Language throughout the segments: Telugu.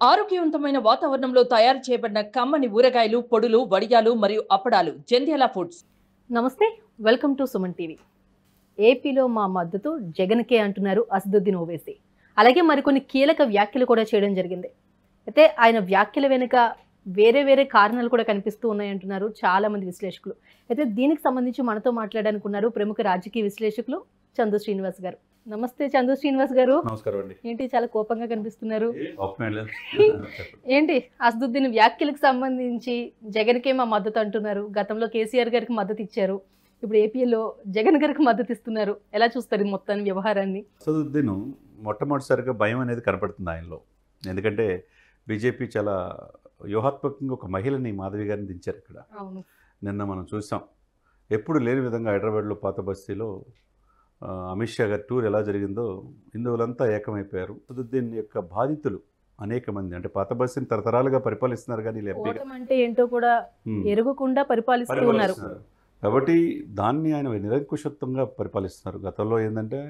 ఆరోగ్యవంతమైన వాతావరణంలో తయారు చేయబడిన కమ్మని ఊరగాయలు, పొడులు, వడియాలు మరియు అప్పడాలు జంధ్యాల ఫుడ్స్. నమస్తే, వెల్కమ్ టు సుమన్ టీవీ. ఏపీలో మా మద్దతు జగన్కే అంటున్నారు అసదుద్దీన్ ఓవైసీ. అలాగే మరికొన్ని కీలక వ్యాఖ్యలు కూడా చేయడం జరిగింది. అయితే ఆయన వ్యాఖ్యల వెనుక వేరే కారణాలు కూడా కనిపిస్తూ ఉన్నాయంటున్నారు చాలా మంది విశ్లేషకులు. అయితే దీనికి సంబంధించి మనతో మాట్లాడడానికి ఉన్నారు ప్రముఖ రాజకీయ విశ్లేషకులు చందు శ్రీనివాస్ గారు. నమస్తే చందు శ్రీనివాస్ గారు. నమస్కారం అండి. ఏంటి చాలా కోపంగా కనిపిస్తున్నారు? ఏంటి అసదుద్దీన్ వ్యాఖ్యలకు సంబంధించి జగన్కే మా మద్దతు అంటున్నారు. గతంలో కేసీఆర్ గారికి మద్దతు ఇచ్చారు, ఇప్పుడు ఏపీలో జగన్ గారికి మద్దతు ఇస్తున్నారు. ఎలా చూస్తారు ఈ మొత్తాన్ని, వ్యవహారాన్ని? అసదుద్దీన్ మొట్టమొదటిసారిగా భయం అనేది కనపడుతుంది ఆయనలో. ఎందుకంటే బీజేపీ చాలా వ్యూహాత్మకంగా ఒక మహిళని, మాధవి గారిని దించారు ఇక్కడ. నిన్న మనం చూసాం, ఎప్పుడు లేని విధంగా హైదరాబాద్లో పాత బస్తీలో అమిత్ షా గారి టూర్ ఎలా జరిగిందో హిందువులంతా ఏకమైపోయారు. అసదుద్దీన్ యొక్క బాధితులు అనేక మంది, అంటే పాత బస్తీని తరతరాలుగా పరిపాలిస్తున్నారు, కానీ అంటే ఏంటో కూడా ఎరగకుండా పరిపాలిస్తూ ఉన్నారు. కాబట్టి దాన్ని ఆయన నిరంకుశత్వంగా పరిపాలిస్తున్నారు. గతంలో ఏంటంటే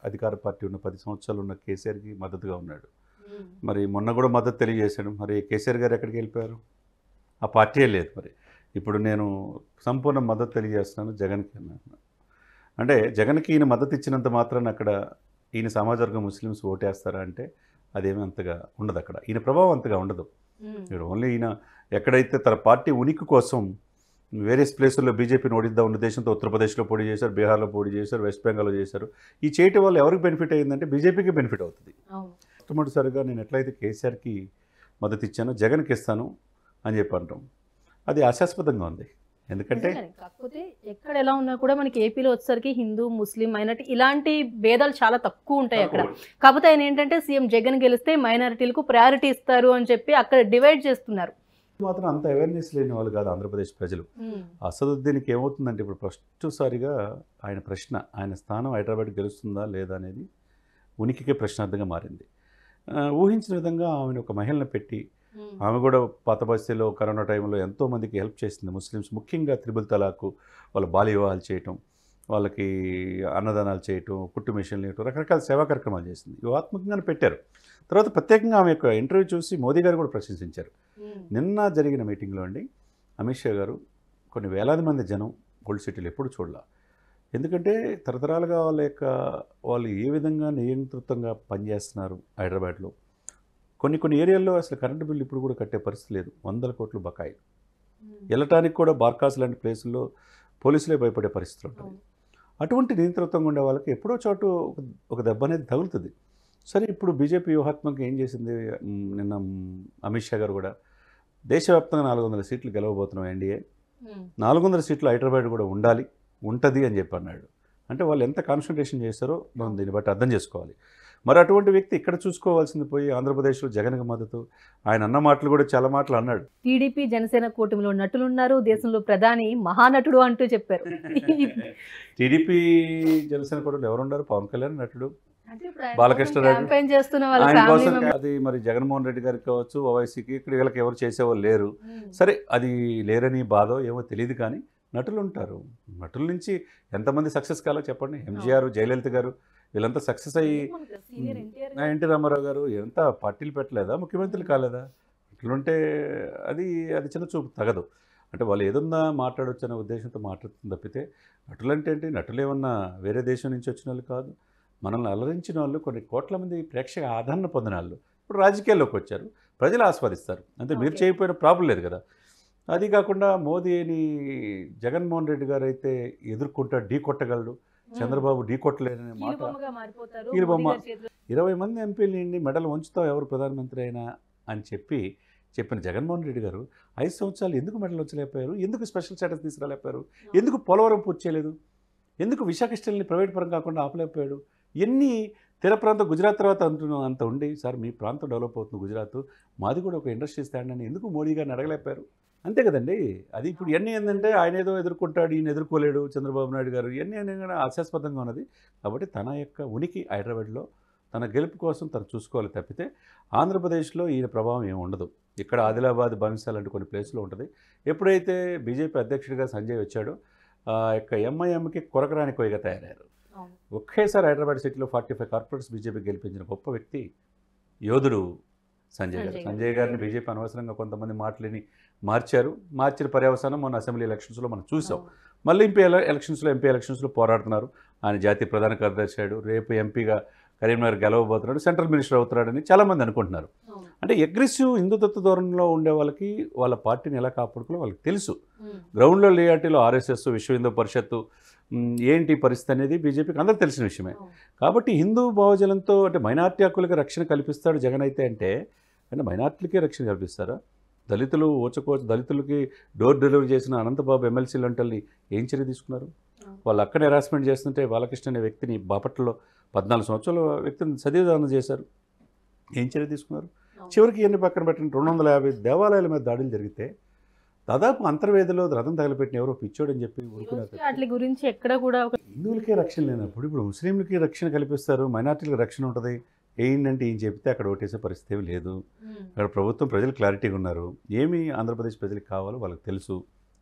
అధికార పార్టీ ఉన్న 10 సంవత్సరాలు ఉన్న కేసీఆర్కి మద్దతుగా ఉన్నాడు. మరి మొన్న కూడా మద్దతు తెలియజేశాడు. మరి కేసీఆర్ గారు ఎక్కడికి వెళ్ళిపోయారు? ఆ పార్టీయే లేదు. మరి ఇప్పుడు నేను సంపూర్ణ మద్దతు తెలియజేస్తున్నాను జగన్కి అన్నాను. అంటే జగన్కి ఈయన మద్దతు ఇచ్చినంత మాత్రాన అక్కడ ఈయన సమాజ వర్గం ముస్లిమ్స్ ఓటేస్తారా అంటే అదేమీ అంతగా ఉండదు. అక్కడ ఈయన ప్రభావం అంతగా ఉండదు. ఇక్కడ ఓన్లీ ఈయన ఎక్కడైతే తన పార్టీ ఉనికి కోసం వేరియస్ ప్లేసుల్లో బీజేపీని ఓడిద్దాం ఉన్న ఉద్దేశంతో ఉత్తరప్రదేశ్లో పోటీ చేశారు, బీహార్లో పోటీ చేశారు, వెస్ట్ బెంగాల్లో చేశారు. ఈ చేయటం వల్ల ఎవరికి బెనిఫిట్ అయ్యిందంటే బీజేపీకి బెనిఫిట్ అవుతుంది. మొట్టమొదటిసారిగా నేను ఎట్లయితే కేసీఆర్కి మద్దతు ఇచ్చానో జగన్కి ఇస్తాను అని చెప్పి అంటాం. అది హాస్యాస్పదంగా ఉంది. ఎందుకంటే కాకపోతే ఎక్కడ ఎలా ఉన్నా కూడా మనకి ఏపీలో వచ్చేసరికి హిందూ, ముస్లిం, మైనారిటీ ఇలాంటి భేదాలు చాలా తక్కువ ఉంటాయి అక్కడ. కాకపోతే ఆయన ఏంటంటే సీఎం జగన్ గెలిస్తే మైనారిటీలకు ప్రయారిటీ ఇస్తారు అని చెప్పి అక్కడ డివైడ్ చేస్తున్నారు. మాత్రం అంత అవేర్నెస్ లేని వాళ్ళు కాదు ఆంధ్రప్రదేశ్ ప్రజలు. అసదుద్దీన్కి ఏమవుతుందంటే ఇప్పుడు ఫస్ట్సారిగా ఆయన ప్రశ్న, ఆయన స్థానం హైదరాబాద్ గెలుస్తుందా లేదా అనేది ఉనికికే ప్రశ్నార్థంగా మారింది. ఊహించిన విధంగా ఆమెను ఒక మహిళను పెట్టి, ఆమె కూడా పాత బస్తీలో కరోనా టైంలో ఎంతోమందికి హెల్ప్ చేసింది. ముస్లిమ్స్ ముఖ్యంగా త్రిబుల్ తలాకు, వాళ్ళ బాల్య వివాహాలు చేయటం, వాళ్ళకి అన్నదానాలు చేయటం, కుట్టు మిషన్లు ఇవ్వటం, రకరకాల సేవా కార్యక్రమాలు చేసింది. వ్యూహాత్మకంగానే పెట్టారు. తర్వాత ప్రత్యేకంగా ఆమె యొక్క ఇంటర్వ్యూ చూసి మోదీ గారు కూడా ప్రశంసించారు. నిన్న జరిగిన మీటింగ్లో అండి అమిత్ షా గారు కొన్ని వేలాది మంది జనం గోల్డ్ సిటీలు ఎప్పుడు చూడాల. ఎందుకంటే తరతరాలుగా వాళ్ళు ఏ విధంగా నియంత్రితంగా పనిచేస్తున్నారు హైదరాబాద్లో. కొన్ని ఏరియాల్లో అసలు కరెంటు బిల్లు ఇప్పుడు కూడా కట్టే పరిస్థితి లేదు. 100 కోట్ల బకాయిలు. వెళ్ళటానికి కూడా బార్కాస్ లాంటి ప్లేసుల్లో పోలీసులే భయపడే పరిస్థితులు ఉంటుంది. అటువంటి నియంత్రితంగా ఉండే వాళ్ళకి ఎప్పుడో చోటు ఒక దెబ్బ అనేది తగులుతుంది. సరే, ఇప్పుడు బీజేపీ వ్యూహాత్మకంగా ఏం చేసింది? నిన్న అమిత్ షా గారు కూడా దేశవ్యాప్తంగా 400 సీట్లు గెలవబోతున్నాం ఎన్డీఏ, 400 సీట్లు హైదరాబాద్ కూడా ఉంటుంది అని చెప్పి అన్నాడు. అంటే వాళ్ళు ఎంత కాన్సన్ట్రేషన్ చేస్తారో మనం దీన్ని బట్టి అర్థం చేసుకోవాలి. మరి అటువంటి వ్యక్తి ఇక్కడ చూసుకోవాల్సింది పోయి ఆంధ్రప్రదేశ్లో జగన్కి మద్దతు, ఆయన అన్న మాటలు కూడా చాలా మాటలు అన్నాడు. టీడీపీ జనసేన కూటమిలో నటులున్నారు, దేశంలో ప్రధాని మహానటుడు అంటూ చెప్పారు. టీడీపీ జనసేన కూటమిలో ఎవరున్నారు? పవన్ కళ్యాణ్ నటుడు, బాలకృష్ణ అది మరి జగన్మోహన్ రెడ్డి గారికి కావచ్చు, ఓవైసీకి, ఇక్కడ వీళ్ళకి ఎవరు చేసేవాళ్ళు లేరు. సరే, అది లేరని బాధో ఏమో తెలియదు, కానీ నటులు ఉంటారు. నటుల నుంచి ఎంతమంది సక్సెస్ కాలో చెప్పండి. ఎంజీఆర్, జయలలిత గారు వీళ్ళంతా సక్సెస్ అయ్యి, ఎన్టీ రామారావు గారు ఎంత పార్టీలు పెట్టలేదా, ముఖ్యమంత్రులు కాలేదా? ఇట్లుంటే అది చిన్న చూపు తగదు. అంటే వాళ్ళు ఏదన్నా మాట్లాడవచ్చు అనే ఉద్దేశంతో మాట్లాడుతుంది తప్పితే నటులు అంటే ఏంటి? నటులు ఏమన్నా వేరే దేశం నుంచి వచ్చిన వాళ్ళు కాదు. మనల్ని అలరించిన వాళ్ళు, కొన్ని కోట్ల మంది ప్రేక్షక ఆదరణ పొందిన వాళ్ళు ఇప్పుడు రాజకీయాల్లోకి వచ్చారు, ప్రజలు ఆస్వాదిస్తారు. అంటే మీరు చేయకపోయిన ప్రాబ్లం లేదు కదా. అది కాకుండా మోదీని జగన్మోహన్ రెడ్డి గారు అయితే ఎదుర్కొంటా, ఢీ కొట్టగలడు, చంద్రబాబు ఢీ కొట్టలేదనే మాట. కీలుబొమ్మ 20 మంది ఎంపీలు మెడలు ఉంచుతావు ఎవరు ప్రధానమంత్రి అయినా అని చెప్పిన జగన్మోహన్ రెడ్డి గారు 5 సంవత్సరాలు ఎందుకు మెడలు ఉంచలేకపోయారు? ఎందుకు స్పెషల్ స్టేటస్ తీసుకురాలేకపోయారు? ఎందుకు పోలవరం పూర్తి చేయలేదు? ఎందుకు విశాఖ స్టీల్ని ప్రైవేట్ పరం కాకుండా ఆపలేకపోయాడు? ఎన్ని తీర ప్రాంతం గుజరాత్ తర్వాత అంత ఉండి, సార్ మీ ప్రాంతం డెవలప్ అవుతుంది గుజరాత్, మాది కూడా ఒక ఇండస్ట్రీ స్టాండ్ అని ఎందుకు మోడీ గారిని అడగలేకపోయారు? అంతే కదండి. అది ఇప్పుడు ఇవన్నీ ఏంటంటే ఆయన ఏదో ఎదుర్కొంటాడు, ఈయన ఎదుర్కోలేడు చంద్రబాబు నాయుడు గారు, ఇవన్నీ అనేది హాస్యాస్పదంగా ఉన్నది. కాబట్టి తన యొక్క ఉనికి హైదరాబాద్లో తన గెలుపు కోసం తను చూసుకోవాలి తప్పితే ఆంధ్రప్రదేశ్లో ఈయన ప్రభావం ఏమి ఉండదు. ఇక్కడ ఆదిలాబాద్, బాన్సా లాంటి కొన్ని ప్లేస్లో ఉంటుంది. ఎప్పుడైతే బీజేపీ అధ్యక్షుడిగా సంజయ్ వచ్చాడో యొక్క ఎంఐఎంకి కొరకరాని కొయ్యగా తయారయ్యారు. ఒకేసారి హైదరాబాద్ సిటీలో 45 కార్పొరేట్స్ బీజేపీ గెలిపించిన గొప్ప వ్యక్తి, యోధుడు సంజయ్ గారిని బీజేపీ అనవసరంగా కొంతమంది మాటలని మార్చిన పర్యవసానం మొన్న అసెంబ్లీ ఎలక్షన్స్లో మనం చూసాం. మళ్ళీ ఎంపీ ఎలక్షన్స్లో పోరాడుతున్నారు. ఆయన జాతీయ ప్రధాన కార్యదర్శి అయ్యాడు. రేపు ఎంపీగా కరీంనగర్ గెలవబోతున్నాడు, సెంట్రల్ మినిస్టర్ అవుతున్నాడని చాలామంది అనుకుంటున్నారు. అంటే అగ్రెసివ్ హిందుత్వ ధోరణిలో ఉండే వాళ్ళకి వాళ్ళ పార్టీని ఎలా కాపాడుకోవాలో వాళ్ళకి తెలుసు. గ్రౌండ్లో రియాలిటీలో ఆర్ఎస్ఎస్, విశ్వ హిందూ పరిషత్తు ఏంటి పరిస్థితి అనేది బీజేపీకి అందరూ తెలిసిన విషయమే. కాబట్టి హిందూ భావజలంతో అంటే మైనార్టీ హక్కులకి రక్షణ కల్పిస్తాడు జగన్ అయితే అంటే మైనార్టీలకే రక్షణ కల్పిస్తారా? దళితులు దళితులకి డోర్ డెలివరీ చేసిన అనంతబాబు ఎమ్మెల్సీ లాంటి ఏం చర్య తీసుకున్నారు? వాళ్ళు అక్కడ హెరాస్మెంట్ చేస్తుంటే బాలకృష్ణ అనే వ్యక్తిని బాపట్లలో 14 సంవత్సరాల వ్యక్తిని సతీదానం చేశారు. ఏం చర్య తీసుకున్నారు? చివరికి ఎన్ని పక్కన పెట్టండి 250 దేవాలయాల మీద దాడులు జరిగితే దాదాపు అంతర్వేదిలో రథం తగలపెట్టిన ఎవరో పిచ్చోడని చెప్పి ఊరుకున్నారు. వాటి గురించి ఎక్కడ కూడా హిందువులకే రక్షణ లేనప్పుడు ఇప్పుడు ముస్లింలకి రక్షణ కల్పిస్తారు, మైనార్టీలకు రక్షణ ఉంటుంది. ఏంటంటే ఏం చెప్తే అక్కడ ఓటేసే పరిస్థితి ఏమి లేదు. అక్కడ ప్రభుత్వం ప్రజలు క్లారిటీగా ఉన్నారు. ఏమి ఆంధ్రప్రదేశ్ ప్రజలకు కావాలో వాళ్ళకి తెలుసు.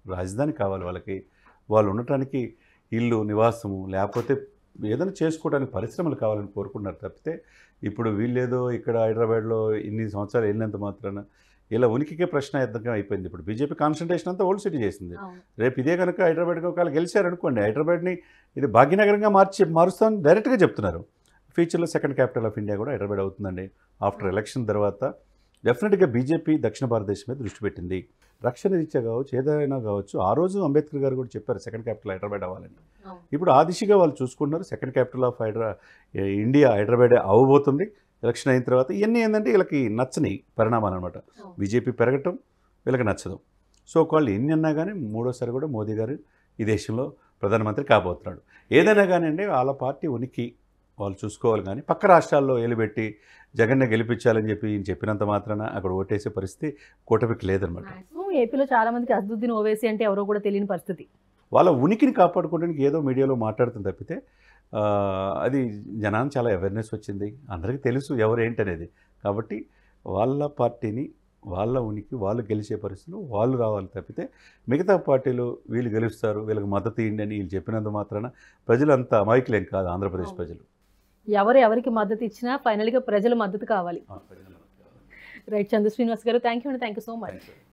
రాజధాని కావాలి వాళ్ళకి, వాళ్ళు ఉండటానికి ఇల్లు, నివాసము, లేకపోతే ఏదైనా చేసుకోవడానికి పరిశ్రమలు కావాలని కోరుకుంటున్నారు తప్పితే ఇప్పుడు వీళ్ళేదో ఇక్కడ హైదరాబాద్లో ఇన్ని సంవత్సరాలు వెళ్ళినంత మాత్రాన ఇలా ఉనికికే ప్రశ్నార్థంగా అయిపోయింది. ఇప్పుడు బీజేపీ కాన్సన్ట్రేషన్ అంతా ఓల్డ్ సిటీ చేసింది. రేపు ఇదే కనుక హైదరాబాద్కి ఒకవేళ గెలిచారనుకోండి, హైదరాబాద్ని ఇది భాగ్యనగరంగా మారుస్తామని డైరెక్ట్గా చెప్తున్నారు. ఫ్యూచర్లో సెకండ్ క్యాపిటల్ ఆఫ్ ఇండియా కూడా హైదరాబాద్ అవుతుందండి. ఆఫ్టర్ ఎలక్షన్ తర్వాత డెఫినెట్గా బీజేపీ దక్షిణ భారతదేశం మీద దృష్టి పెట్టింది. రక్షణ రీత్యా కావచ్చు, ఏదైనా కావచ్చు. ఆ రోజు అంబేద్కర్ గారు కూడా చెప్పారు సెకండ్ క్యాపిటల్ హైదరాబాద్ అవ్వాలని. ఇప్పుడు ఆ దిశగా వాళ్ళు చూసుకుంటున్నారు. Second capital of India Hyderabad అవ్వబోతుంది ఎలక్షన్ అయిన తర్వాత. ఇవన్నీ ఏంటంటే వీళ్ళకి నచ్చని పరిణామాలు అనమాట. బీజేపీ పెరగటం వీళ్ళకి నచ్చదు. సో వాళ్ళు ఎన్ని అన్నా కానీ మూడోసారి కూడా మోదీ గారు ఈ దేశంలో ప్రధానమంత్రి కాబోతున్నాడు. ఏదైనా కానివ్వండి వాళ్ళ పార్టీ ఉనికి వాళ్ళు చూసుకోవాలి. కానీ పక్క రాష్ట్రాల్లో ఏలుబెట్టి జగన్నే గెలిపించాలని చెప్పి ఈయన చెప్పినంత మాత్రాన అక్కడ ఓటేసే పరిస్థితి కూటమికి లేదనమాట. ఏపీలో చాలా మందికి అసదుద్దీన్ ఓవైసీ అంటే ఎవరో కూడా తెలియని పరిస్థితి. వాళ్ళ ఉనికిని కాపాడుకోవడానికి ఏదో మీడియాలో మాట్లాడుతుంది తప్పితే అది జనాన్ని చాలా అవేర్నెస్ వచ్చింది, అందరికీ తెలుసు ఎవరు ఏంటనేది. కాబట్టి వాళ్ళ పార్టీని, వాళ్ళ ఉనికి, వాళ్ళు గెలిచే పరిస్థితులు వాళ్ళు రావాలి తప్పితే మిగతా పార్టీలు వీళ్ళు గెలుస్తారు, వీళ్ళకి మద్దతు ఇవ్వండి అని వీళ్ళు చెప్పినంత మాత్రాన ప్రజలు అంత అమాయకులేం కాదు. ఆంధ్రప్రదేశ్ ప్రజలు ఎవరికి మద్దతు ఇచ్చినా ఫైనల్గా ప్రజల మద్దతు కావాలి. రైట్, చందు శ్రీనివాస్ గారు, థ్యాంక్ యూ సో మచ్.